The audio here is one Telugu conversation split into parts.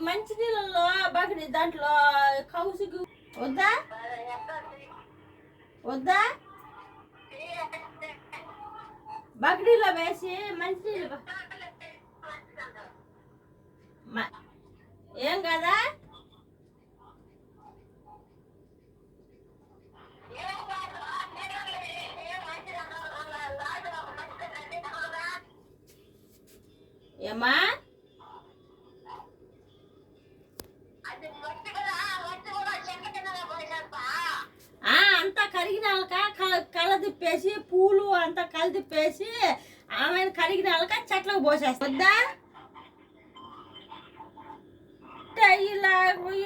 మంచి నీళ్ళలో బకెట్ దాంట్లో కౌసుకి వద్దా వద్దా బకెట్లో వేసి మంచి నీళ్ళు ఏం కదా ఏమా అంతా కరిగినాక కలదిప్పేసి పూలు అంతా కలిదిప్పేసి ఆమె కరిగినాక చెట్లకు పోసేస్తుందా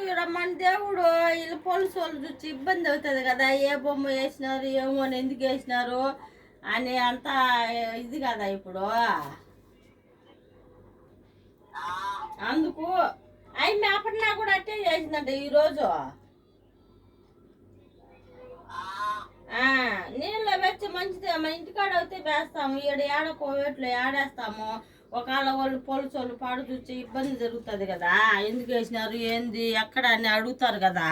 ఇలా మన దేవుడు వీళ్ళు పోలీసు వాళ్ళు చూసి ఇబ్బంది అవుతుంది కదా ఏ బొమ్మ వేసినారు ఏమో ఎందుకు వేసినారు అని అంతా ఇది కదా ఇప్పుడు అందుకు అవి మేపడినా కూడా అట్టే చేసిందంట ఈరోజు నీళ్ళలో వచ్చి మంచిది మన ఇంటికాడ అయితే వేస్తాము ఏడ కోవేట్లో ఏడేస్తాము ఒకవేళ వాళ్ళు పోలీసు వాళ్ళు పాడు చూసి ఇబ్బంది జరుగుతుంది కదా ఎందుకు వేసినారు ఏంది ఎక్కడ అని అడుగుతారు కదా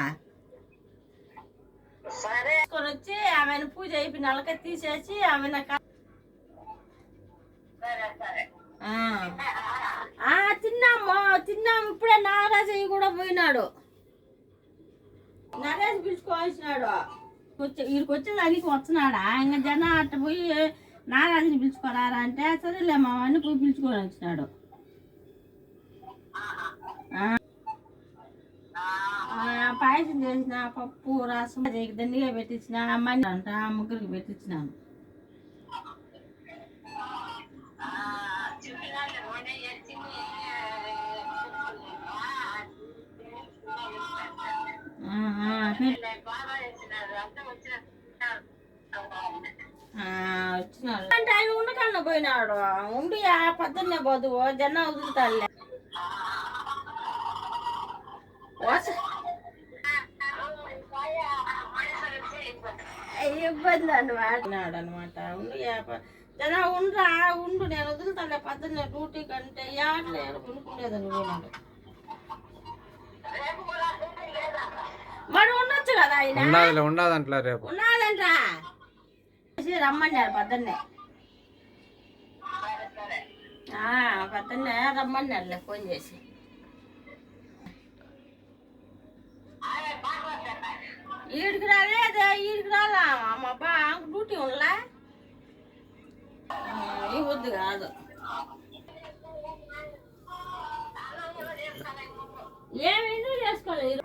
తీసుకొని వచ్చి ఆమెను పూజ అయిపోయిన వాళ్ళకే తీసేసి ఆమెను తిన్నాము ఇప్పుడే నాగరాజయ్య కూడా పోయినాడు నరేష్ పిలుచుకోవాల్సినాడు వీడికి వచ్చేదానికి వచ్చినాడా ఇంకా జనం అట్ట పోయి నాగరాజుని పిలుచుకోరారా అంటే సరేలే మా వాడిని పోయి పిలుచుకొని వచ్చినాడు పాయసం చేసిన పప్పు రసం దండిగా పెట్టించిన అమ్మాయిని అంట ముగ్గురికి పెట్టించినాను వచ్చినాడు అంటే ఆయన ఉండకన్నా పోయినాడు ఉండి పొద్దున్నే పోదు జనం వదులుతాడులే ఇబ్బంది అనమాట ఉండి జనం ఉండరా ఉండు నేను వదులుతాలే పొద్దున్నే డ్యూటీ కంటే ఏడలేరు కొనుక్కునేదని పోయినాడు మరి ఉండొచ్చు కదా ఆయన ఉండదంట్లా రేపు ఉన్నదంట రమ్మన్నారు పొద్దున్నే పొద్దున్నే రమ్మన్నారులే ఫోన్ చేసి ఈడికి రాలేదే ఈడికి రాలా మా అబ్బా డ్యూటీ ఉండలా ఈ వద్దు కాదు ఏమి చేసుకోలేదు